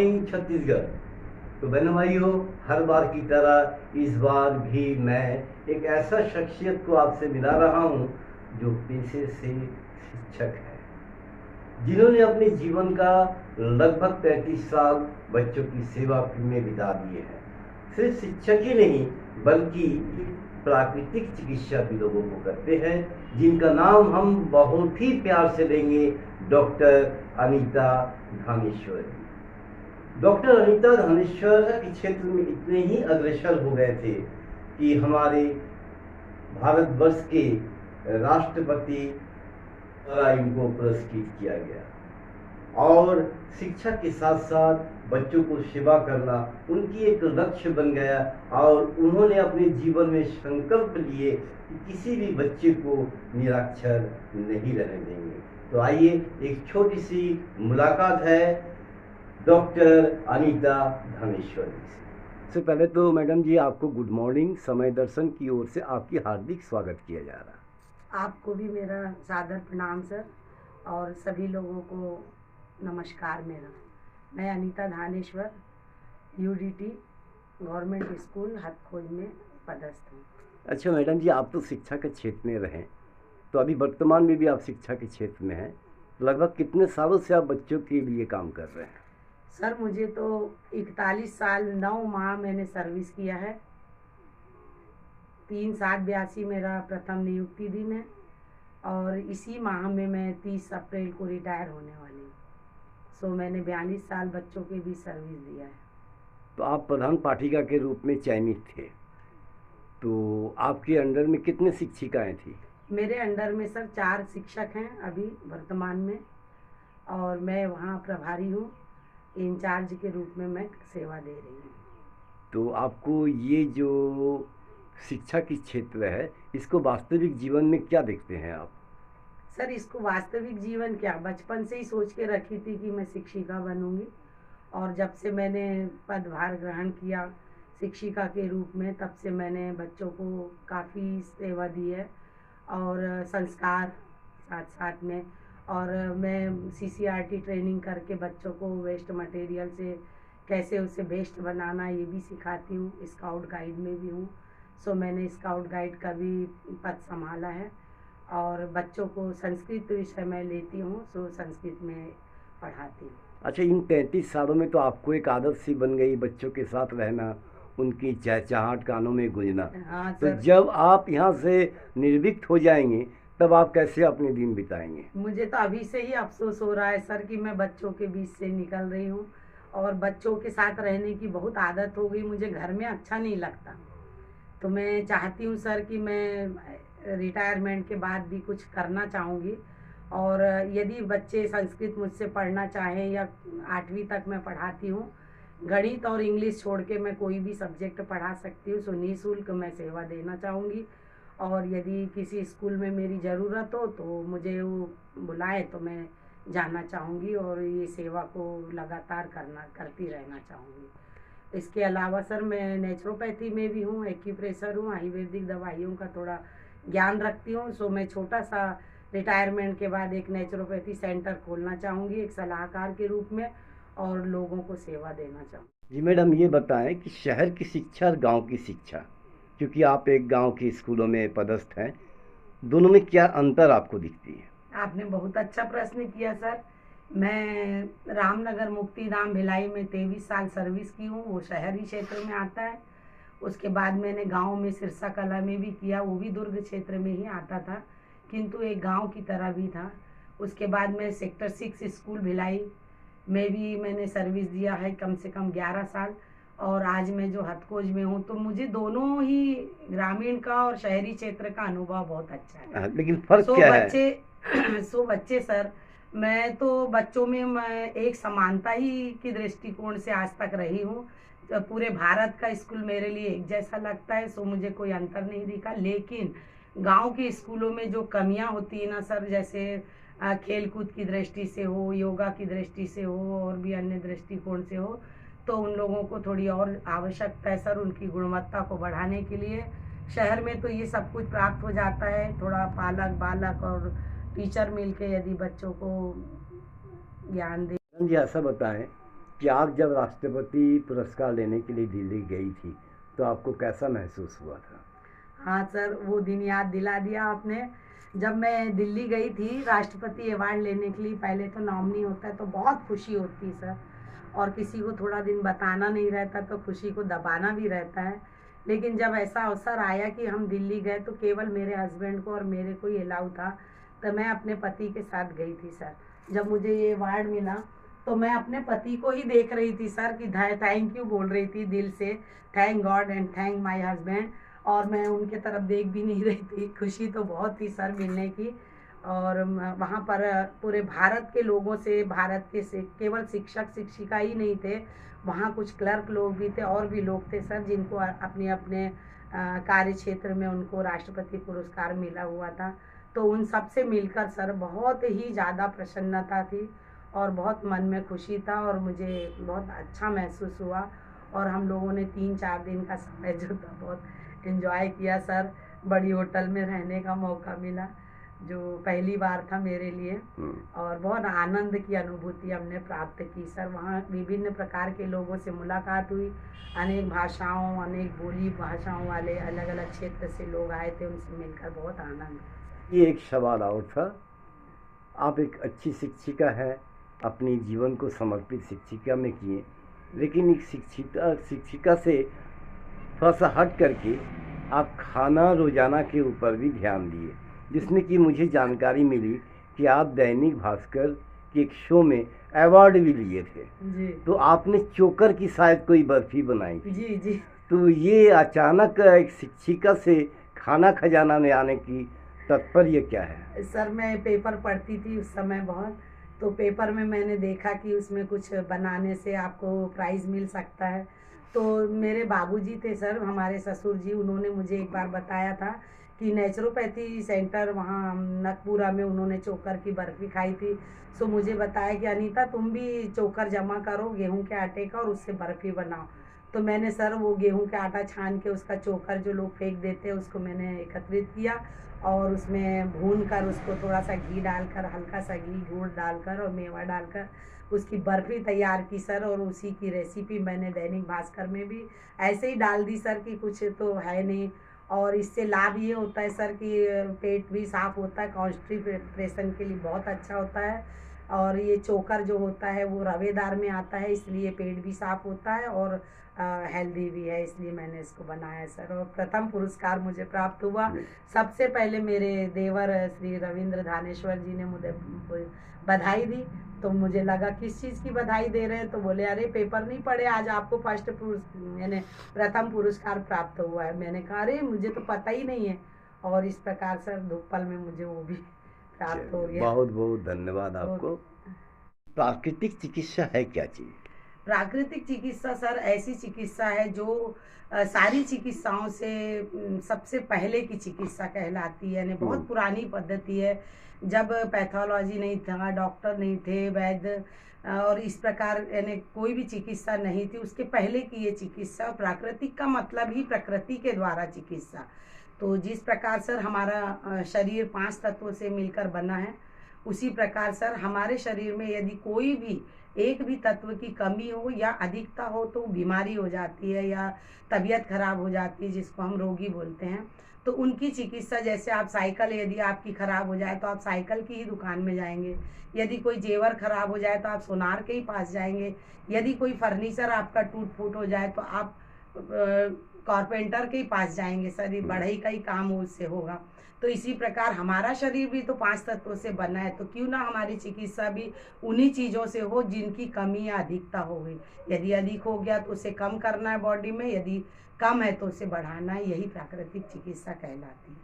Morning Chhattisgarh. तो बहनों भाइयों, हर बार की तरह इस बार भी मैं एक ऐसा शख्सियत को आपसे मिला रहा हूँ जो पेशे से शिक्षक है, जिन्होंने अपने जीवन का लगभग 35 साल बच्चों की सेवा में बिता दिए हैं। सिर्फ शिक्षक ही नहीं बल्कि प्राकृतिक चिकित्सा भी लोगों को करते हैं, जिनका नाम हम बहुत ही प्यार से लेंगे, डॉक्टर अनीता धानेश्वर। डॉक्टर अनीता धानेश्वर के क्षेत्र में इतने ही अग्रसर हो गए थे कि हमारे भारतवर्ष के राष्ट्रपति द्वारा इनको पुरस्कृत किया गया। और शिक्षा के साथ साथ बच्चों को सेवा करना उनकी एक लक्ष्य बन गया और उन्होंने अपने जीवन में संकल्प लिए कि किसी भी बच्चे को निरक्षर नहीं रहने देंगे। तो आइए एक छोटी सी मुलाकात है डॉक्टर अनीता धानेश्वर जी से। सबसे पहले तो मैडम जी आपको गुड मॉर्निंग। समय दर्शन की ओर से आपकी हार्दिक स्वागत किया जा रहा है। आपको भी मेरा सादर प्रणाम सर, और सभी लोगों को नमस्कार मेरा। मैं Anita Dhaneshwar Utd government school Hathkhoj में पदस्थ हूँ। अच्छा मैडम जी, आप तो शिक्षा के क्षेत्र में रहें, तो अभी वर्तमान में भी आप शिक्षा के क्षेत्र में हैं। लगभग कितने सालों से आप बच्चों के लिए काम कर रहे हैं? सर मुझे तो 41 साल 9 माह मैंने सर्विस किया है। 3/7/82 मेरा प्रथम नियुक्ति दिन है और इसी माह में मैं 30 अप्रैल को रिटायर होने वाली हूँ। सो मैंने 42 साल बच्चों के भी सर्विस दिया है। तो आप प्रधान पाठिका के रूप में चयनित थे, तो आपके अंडर में कितने शिक्षिकाएं थी? मेरे अंडर में सर 4 शिक्षक हैं अभी वर्तमान में, और मैं वहाँ प्रभारी हूँ, इंचार्ज के रूप में मैं सेवा दे रही हूँ। तो आपको ये जो शिक्षा की क्षेत्र है, इसको वास्तविक जीवन में क्या देखते हैं आप? सर इसको वास्तविक जीवन क्या, बचपन से ही सोच के रखी थी कि मैं शिक्षिका बनूंगी, और जब से मैंने पदभार ग्रहण किया शिक्षिका के रूप में, तब से मैंने बच्चों को काफ़ी सेवा दी है और संस्कार साथ साथ में। और मैं CCRT ट्रेनिंग करके बच्चों को वेस्ट मटेरियल से कैसे उसे बेस्ट बनाना ये भी सिखाती हूँ। स्काउट गाइड में भी हूँ, सो मैंने स्काउट गाइड का भी पद संभाला है। और बच्चों को संस्कृत विषय में लेती हूँ, सो संस्कृत में पढ़ाती हूँ। अच्छा, इन 33 सालों में तो आपको एक आदत सी बन गई बच्चों के साथ रहना, उनकी चहचहाट कानों में गूंजना। हाँ तो सर, जब आप यहाँ से निर्विक्त हो जाएंगे तब आप कैसे अपने दिन बिताएंगे? मुझे तो अभी से ही अफसोस हो रहा है सर कि मैं बच्चों के बीच से निकल रही हूँ और बच्चों के साथ रहने की बहुत आदत हो गई। मुझे घर में अच्छा नहीं लगता, तो मैं चाहती हूँ सर कि मैं रिटायरमेंट के बाद भी कुछ करना चाहूँगी। और यदि बच्चे संस्कृत मुझसे पढ़ना चाहें, या 8वीं तक मैं पढ़ाती हूँ, गणित और इंग्लिश छोड़ के मैं कोई भी सब्जेक्ट पढ़ा सकती हूँ, सो निःशुल्क मैं सेवा देना चाहूँगी। और यदि किसी स्कूल में मेरी ज़रूरत हो तो मुझे वो बुलाए तो मैं जाना चाहूँगी और ये सेवा को लगातार करती रहना चाहूँगी। इसके अलावा सर मैं नेचुरोपैथी में भी हूँ, एक्यूप्रेशर हूँ, आयुर्वेदिक दवाइयों का थोड़ा ज्ञान रखती हूँ। सो मैं छोटा सा रिटायरमेंट के बाद एक नेचुरोपैथी सेंटर खोलना चाहूँगी एक सलाहकार के रूप में, और लोगों को सेवा देना चाहूँगी। जी मैडम, ये बताएं कि शहर की शिक्षा और गांव की शिक्षा, क्योंकि आप एक गांव के स्कूलों में पदस्थ हैं, दोनों में क्या अंतर आपको दिखती है? आपने बहुत अच्छा प्रश्न किया सर। मैं रामनगर मुक्तिधाम भिलाई में 23 साल सर्विस की हूँ, वो शहरी क्षेत्र में आता है। उसके बाद मैंने गांव में सिरसा कला में भी किया, वो भी दुर्ग क्षेत्र में ही आता था, किंतु एक गांव की तरह भी था। उसके बाद मैं सेक्टर 6 स्कूल भिलाई में भी मैंने सर्विस दिया है कम से कम 11 साल, और आज मैं जो हथखोज में हूँ, तो मुझे दोनों ही ग्रामीण का और शहरी क्षेत्र का अनुभव बहुत अच्छा है। लेकिन फर्क क्या है? बच्चे सर, मैं तो बच्चों में मैं एक समानता ही की दृष्टिकोण से आज तक रही हूँ। तो पूरे भारत का स्कूल मेरे लिए एक जैसा लगता है, सो मुझे कोई अंतर नहीं दिखा। लेकिन गांव के स्कूलों में जो कमियां होती है ना सर, जैसे खेल कूद की दृष्टि से हो, योगा की दृष्टि से हो, और भी अन्य दृष्टिकोण से हो, तो उन लोगों को थोड़ी और आवश्यकता है सर उनकी गुणवत्ता को बढ़ाने के लिए। शहर में तो ये सब कुछ प्राप्त हो जाता है, थोड़ा पालक बालक और टीचर मिलके यदि बच्चों को ज्ञान दे। जी ऐसा बताएं कि आप जब राष्ट्रपति पुरस्कार लेने के लिए दिल्ली गई थी तो आपको कैसा महसूस हुआ था? हाँ सर, वो दिन याद दिला दिया आपने। जब मैं दिल्ली गई थी राष्ट्रपति अवार्ड लेने के लिए, पहले तो नॉमिनी होता है तो बहुत खुशी होती है सर, और किसी को थोड़ा दिन बताना नहीं रहता तो खुशी को दबाना भी रहता है। लेकिन जब ऐसा अवसर आया कि हम दिल्ली गए तो केवल मेरे हस्बैंड को और मेरे को ही अलाउ था, तो मैं अपने पति के साथ गई थी सर। जब मुझे ये अवार्ड मिला तो मैं अपने पति को ही देख रही थी सर कि थैंक यू बोल रही थी दिल से, thank God and thank my husband. और मैं उनके तरफ देख भी नहीं रही थी। खुशी तो बहुत थी सर मिलने की। और वहाँ पर पूरे भारत के लोगों से, भारत के से केवल शिक्षक शिक्षिका ही नहीं थे, वहाँ कुछ क्लर्क लोग भी थे और भी लोग थे सर, जिनको अपने अपने कार्य क्षेत्र में उनको राष्ट्रपति पुरस्कार मिला हुआ था। तो उन सब से मिलकर सर बहुत ही ज़्यादा प्रसन्नता थी और बहुत मन में खुशी था और मुझे बहुत अच्छा महसूस हुआ। और हम लोगों ने 3-4 दिन का समय जो था बहुत एंजॉय किया सर। बड़ी होटल में रहने का मौका मिला, जो पहली बार था मेरे लिए, और बहुत आनंद की अनुभूति हमने प्राप्त की सर। वहाँ विभिन्न प्रकार के लोगों से मुलाकात हुई, अनेक भाषाओं, अनेक बोली भाषाओं वाले अलग अलग क्षेत्र से लोग आए थे, उनसे मिलकर बहुत आनंद। ये एक सवाल और था, आप एक अच्छी शिक्षिका है, अपनी जीवन को समर्पित शिक्षिका में किए, लेकिन एक शिक्षिका से थोड़ा सा हट करके आप खाना रोजाना के ऊपर भी ध्यान दिए, जिसमें कि मुझे जानकारी मिली कि आप दैनिक भास्कर के एक शो में अवार्ड भी लिए थे जी। तो आपने चोकर की शायद कोई बर्फी बनाई थी। जी जी। तो ये अचानक एक शिक्षिका से खाना खजाना में आने की तात्पर्य क्या है? सर मैं पेपर पढ़ती थी उस समय बहुत, तो पेपर में मैंने देखा कि उसमें कुछ बनाने से आपको प्राइज़ मिल सकता है। तो मेरे बाबूजी थे सर, हमारे ससुर जी, उन्होंने मुझे एक बार बताया था कि नेचुरोपैथी सेंटर वहाँ नकपुरा में उन्होंने चोकर की बर्फ़ी खाई थी। सो मुझे बताया कि अनीता तुम भी चोकर जमा करो गेहूं के आटे का और उससे बर्फ़ी बनाओ। तो मैंने सर वो गेहूं के आटा छान के उसका चोकर जो लोग फेंक देते हैं उसको मैंने एकत्रित किया और उसमें भून कर उसको थोड़ा सा घी डालकर, हल्का सा घी गुड़ डालकर और मेवा डालकर उसकी बर्फ़ी तैयार की सर। और उसी की रेसिपी मैंने दैनिक भास्कर में भी ऐसे ही डाल दी सर कि कुछ तो है नहीं। और इससे लाभ ये होता है सर कि पेट भी साफ़ होता है, कॉन्स्टिपेशन के लिए बहुत अच्छा होता है। और ये चोकर जो होता है वो रवेदार में आता है, इसलिए पेट भी साफ़ होता है और हेल्दी भी है, इसलिए मैंने इसको बनाया सर। और प्रथम पुरस्कार मुझे प्राप्त हुआ। सबसे पहले मेरे देवर श्री रविंद्र धानेश्वर जी ने मुझे बधाई दी, तो मुझे लगा किस चीज़ की बधाई दे रहे हैं, तो बोले अरे पेपर नहीं पढ़े, आज आपको मैंने प्रथम पुरस्कार प्राप्त हुआ है। मैंने कहा अरे मुझे तो पता ही नहीं है। और इस प्रकार सर धुप्पल में मुझे वो भी प्राप्त हो गया। बहुत बहुत धन्यवाद आपको। प्राकृतिक चिकित्सा है क्या चीज़? प्राकृतिक चिकित्सा सर ऐसी चिकित्सा है जो सारी चिकित्साओं से सबसे पहले की चिकित्सा कहलाती है, यानी बहुत पुरानी पद्धति है। जब पैथोलॉजी नहीं था, डॉक्टर नहीं थे, वैद्य और इस प्रकार यानी कोई भी चिकित्सा नहीं थी, उसके पहले की ये चिकित्सा। प्राकृतिक का मतलब ही प्रकृति के द्वारा चिकित्सा। तो जिस प्रकार सर हमारा शरीर 5 तत्वों से मिलकर बना है, उसी प्रकार सर हमारे शरीर में यदि कोई भी एक भी तत्व की कमी हो या अधिकता हो तो बीमारी हो जाती है या तबीयत खराब हो जाती है, जिसको हम रोगी बोलते हैं। तो उनकी चिकित्सा, जैसे आप साइकिल यदि आपकी खराब हो जाए तो आप साइकिल की ही दुकान में जाएंगे, यदि कोई जेवर खराब हो जाए तो आप सोनार के ही पास जाएंगे, यदि कोई फर्नीचर आपका टूट फूट हो जाए तो आप कारपेंटर के ही पास जाएंगे सर, ये बढ़ई का ही काम उससे होगा। तो इसी प्रकार हमारा शरीर भी तो 5 तत्वों से बना है, तो क्यों ना हमारी चिकित्सा भी उन्हीं चीज़ों से हो जिनकी कमी या अधिकता हो गई। यदि अधिक हो गया तो उसे कम करना है बॉडी में, यदि कम है तो उसे बढ़ाना है, यही प्राकृतिक चिकित्सा कहलाती है।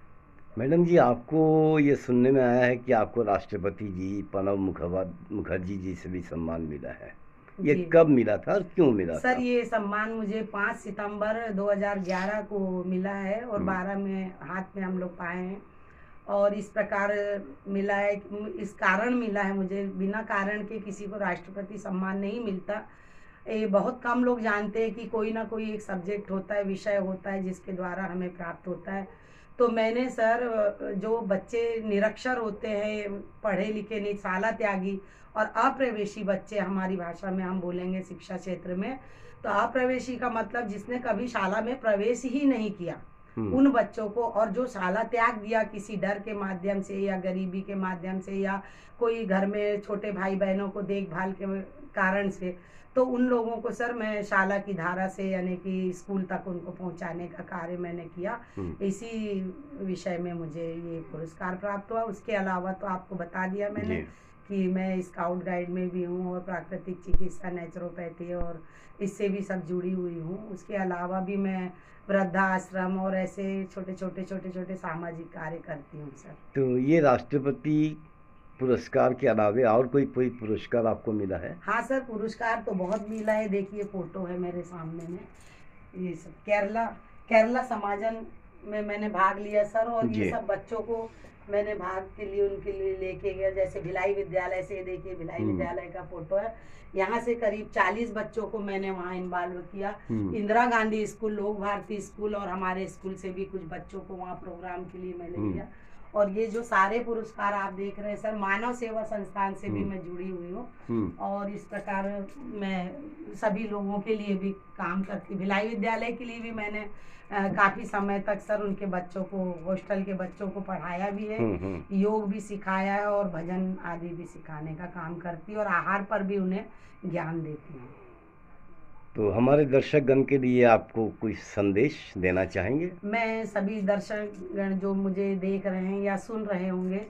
मैडम जी, आपको ये सुनने में आया है कि आपको राष्ट्रपति जी प्रणब मुखर्जी जी से भी सम्मान मिला है, ये कब मिला था और क्यों मिला सर? था? ये सम्मान मुझे 5 सितंबर 2011 को मिला है और 12 में हाथ में हम लोग पाए हैं। और इस प्रकार मिला है, इस कारण मिला है मुझे, बिना कारण के किसी को राष्ट्रपति सम्मान नहीं मिलता। ये बहुत कम लोग जानते हैं कि कोई ना कोई एक सब्जेक्ट होता है, विषय होता है जिसके द्वारा हमें प्राप्त होता है। तो मैंने सर जो बच्चे निरक्षर होते हैं, पढ़े लिखे नहीं, शाला त्यागी और अप्रवेशी बच्चे, हमारी भाषा में हम बोलेंगे शिक्षा क्षेत्र में, तो अप्रवेशी का मतलब जिसने कभी शाला में प्रवेश ही नहीं किया, उन बच्चों को, और जो शाला त्याग दिया किसी डर के माध्यम से या गरीबी के माध्यम से या कोई घर में छोटे भाई बहनों को देखभाल के कारण से, तो उन लोगों को सर मैं शाला की धारा से यानी कि स्कूल तक उनको पहुंचाने का कार्य मैंने किया। इसी विषय में मुझे ये पुरस्कार प्राप्त हुआ। उसके अलावा तो आपको बता दिया मैंने कि मैं स्काउट गाइड में भी हूँ और प्राकृतिक चिकित्सा, नेचुरोपैथी और इससे भी सब जुड़ी हुई हूँ। उसके अलावा भी मैं वृद्धाश्रम और ऐसे छोटे छोटे सामाजिक कार्य करती हूँ सर। तो ये राष्ट्रपति पुरस्कार के अलावा और कोई पुरस्कार आपको मिला है? हाँ सर, पुरस्कार तो बहुत मिला है। देखिए फोटो है मेरे सामने में, ये सब केरला समाजन में मैंने भाग लिया सर, और ये सब बच्चों को मैंने भाग के लिए उनके लिए लेके गया। जैसे भिलाई विद्यालय से, देखिए भिलाई विद्यालय का फोटो है, यहाँ से करीब 40 बच्चों को मैंने वहाँ इन्वॉल्व किया। इंदिरा गांधी स्कूल, लोक भारती स्कूल और हमारे स्कूल से भी कुछ बच्चों को वहाँ प्रोग्राम के लिए मैंने लिया। और ये जो सारे पुरस्कार आप देख रहे हैं सर, मानव सेवा संस्थान से भी मैं जुड़ी हुई हूँ और इस प्रकार मैं सभी लोगों के लिए भी काम करती। भिलाई विद्यालय के लिए भी मैंने काफी समय तक सर उनके बच्चों को, हॉस्टल के बच्चों को पढ़ाया भी है, योग भी सिखाया है और भजन आदि भी सिखाने का काम करती और आहार पर भी उन्हें ज्ञान देती हूँ। तो हमारे दर्शक गण के लिए आपको कोई संदेश देना चाहेंगे? मैं सभी दर्शक गण जो मुझे देख रहे हैं या सुन रहे होंगे,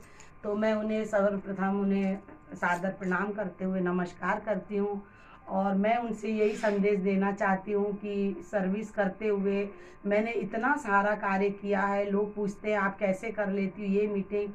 तो मैं उन्हें सर्वप्रथम उन्हें सादर प्रणाम करते हुए नमस्कार करती हूँ और मैं उनसे यही संदेश देना चाहती हूँ कि सर्विस करते हुए मैंने इतना सारा कार्य किया है। लोग पूछते हैं आप कैसे कर लेती हो ये मीटिंग।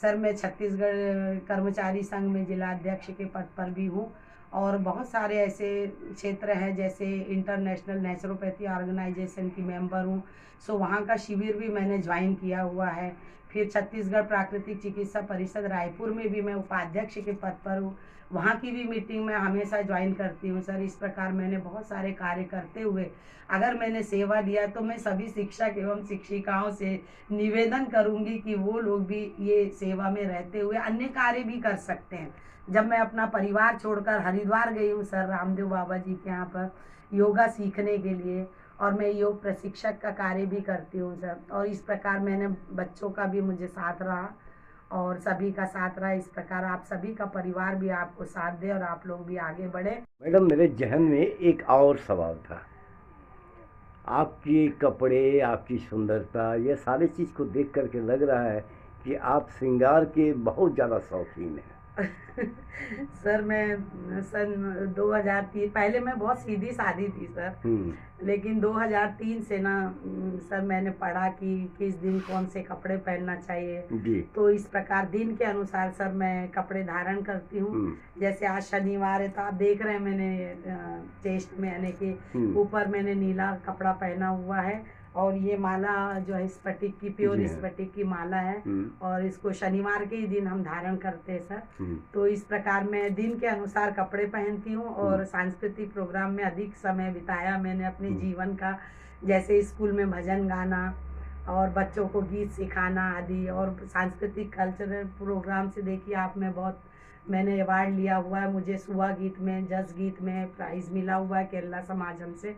सर मैं छत्तीसगढ़ कर्मचारी संघ में जिला अध्यक्ष के पद पर भी हूँ और बहुत सारे ऐसे क्षेत्र हैं, जैसे इंटरनेशनल नेचुरोपैथी ऑर्गेनाइजेशन की मेंबर हूँ, सो वहाँ का शिविर भी मैंने ज्वाइन किया हुआ है। फिर छत्तीसगढ़ प्राकृतिक चिकित्सा परिषद रायपुर में भी मैं उपाध्यक्ष के पद पर हूँ, वहाँ की भी मीटिंग मैं हमेशा ज्वाइन करती हूँ सर। इस प्रकार मैंने बहुत सारे कार्य करते हुए अगर मैंने सेवा दिया तो मैं सभी शिक्षक एवं शिक्षिकाओं से निवेदन करूँगी कि वो लोग भी ये सेवा में रहते हुए अन्य कार्य भी कर सकते हैं। जब मैं अपना परिवार छोड़कर हरिद्वार गई हूँ सर, रामदेव बाबा जी के यहाँ पर योगा सीखने के लिए, और मैं योग प्रशिक्षक का कार्य भी करती हूँ सर। और इस प्रकार मैंने बच्चों का भी मुझे साथ रहा और सभी का साथ रहा। इस प्रकार आप सभी का परिवार भी आपको साथ दे और आप लोग भी आगे बढ़े। मैडम, मेरे जहन में एक और सवाल था। आपके कपड़े, आपकी सुंदरता, ये सारी चीज़ को देख करके लग रहा है कि आप श्रृंगार के बहुत ज़्यादा शौकीन हैं। सर मैं सन 2003, पहले मैं बहुत सीधी सादी थी सर, लेकिन 2003 से ना सर मैंने पढ़ा कि किस दिन कौन से कपड़े पहनना चाहिए जी। तो इस प्रकार दिन के अनुसार सर मैं कपड़े धारण करती हूँ। जैसे आज शनिवार है तो आप देख रहे हैं मैंने चेस्ट में यानी कि ऊपर मैंने नीला कपड़ा पहना हुआ है और ये माला जो है स्फटिक की, प्योर स्फटिक की माला है और इसको शनिवार के ही दिन हम धारण करते हैं सर। तो इस प्रकार मैं दिन के अनुसार कपड़े पहनती हूँ और सांस्कृतिक प्रोग्राम में अधिक समय बिताया मैंने अपने जीवन का, जैसे स्कूल में भजन गाना और बच्चों को गीत सिखाना आदि, और सांस्कृतिक कल्चरल प्रोग्राम से देखिए आप मैंने अवार्ड लिया हुआ है। मुझे सुआ गीत में, जस गीत में प्राइज मिला हुआ है केरला समाजम से,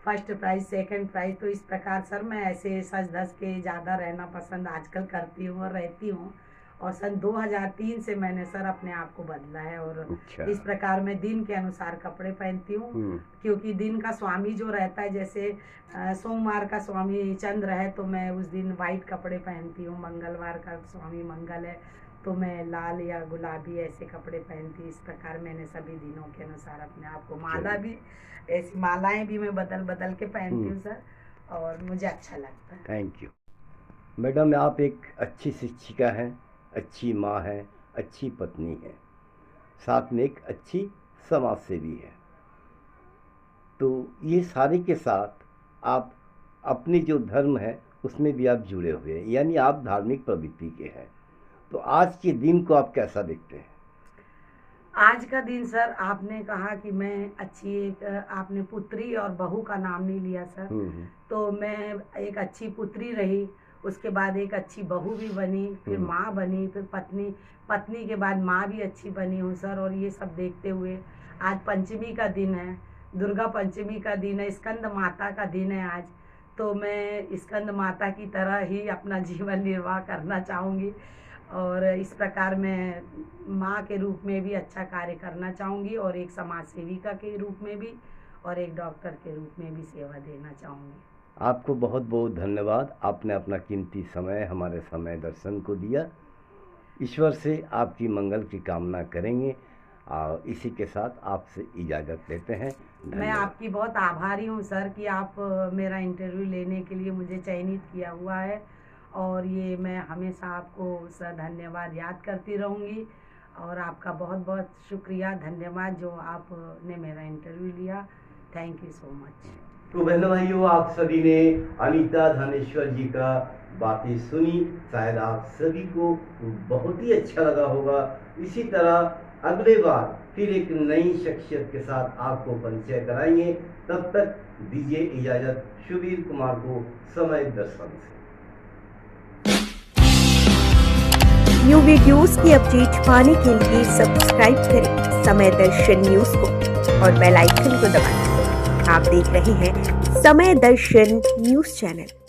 फर्स्ट प्राइज, सेकंड प्राइज। तो इस प्रकार सर मैं ऐसे सज धज के ज़्यादा रहना पसंद आजकल करती हूँ और रहती हूँ। और सन 2003 से मैंने सर अपने आप को बदला है और इस प्रकार मैं दिन के अनुसार कपड़े पहनती हूँ, क्योंकि दिन का स्वामी जो रहता है, जैसे सोमवार का स्वामी चंद्र है तो मैं उस दिन वाइट कपड़े पहनती हूँ, मंगलवार का स्वामी मंगल है तो मैं लाल या गुलाबी ऐसे कपड़े पहनती। इस प्रकार मैंने सभी दिनों के अनुसार अपने आप को, माला भी ऐसी मालाएं भी मैं बदल बदल के पहनती हूँ सर और मुझे अच्छा लगता है। थैंक यू मैडम, आप एक अच्छी शिक्षिका हैं, अच्छी माँ हैं, अच्छी पत्नी हैं, साथ में एक अच्छी समाज सेवी है। तो ये सारे के साथ आप अपने जो धर्म है उसमें भी आप जुड़े हुए हैं, यानी आप धार्मिक प्रवृत्ति के हैं। तो आज के दिन को आप कैसा देखते हैं? आज का दिन सर, आपने कहा कि मैं अच्छी एक, आपने पुत्री और बहू का नाम नहीं लिया सर, तो मैं एक अच्छी पुत्री रही उसके बाद एक अच्छी बहू भी बनी, फिर माँ बनी, फिर पत्नी के बाद माँ भी अच्छी बनी हूँ सर। और ये सब देखते हुए आज पंचमी का दिन है, दुर्गा पंचमी का दिन है, स्कंद माता का दिन है आज। तो मैं स्कंद माता की तरह ही अपना जीवन निर्वाह करना चाहूँगी और इस प्रकार मैं माँ के रूप में भी अच्छा कार्य करना चाहूँगी और एक समाज सेविका के रूप में भी और एक डॉक्टर के रूप में भी सेवा देना चाहूँगी। आपको बहुत बहुत धन्यवाद। आपने अपना कीमती समय हमारे समय दर्शन को दिया। ईश्वर से आपकी मंगल की कामना करेंगे और इसी के साथ आपसे इजाज़त लेते हैं। मैं आपकी बहुत आभारी हूँ सर कि आप मेरा इंटरव्यू लेने के लिए मुझे चयनित किया हुआ है और ये मैं हमेशा आपको सर धन्यवाद याद करती रहूँगी और आपका बहुत बहुत शुक्रिया, धन्यवाद जो आपने मेरा इंटरव्यू लिया। Thank you so much. तो बहनों भाइयों, आप सभी ने अनीता धनेश्वर जी का बातें सुनी, शायद आप सभी को बहुत ही अच्छा लगा होगा। इसी तरह अगले बार फिर एक नई शख्सियत के साथ आपको परिचय कराएंगे। तब तक दीजिए इजाजत शुभीर कुमार को समय दर्शन से। न्यू वीडियोस की अपडेट पाने के लिए सब्सक्राइब करें समय दर्शन न्यूज को और बेल आइकन को दबाएं। आप देख रहे हैं समय दर्शन न्यूज चैनल।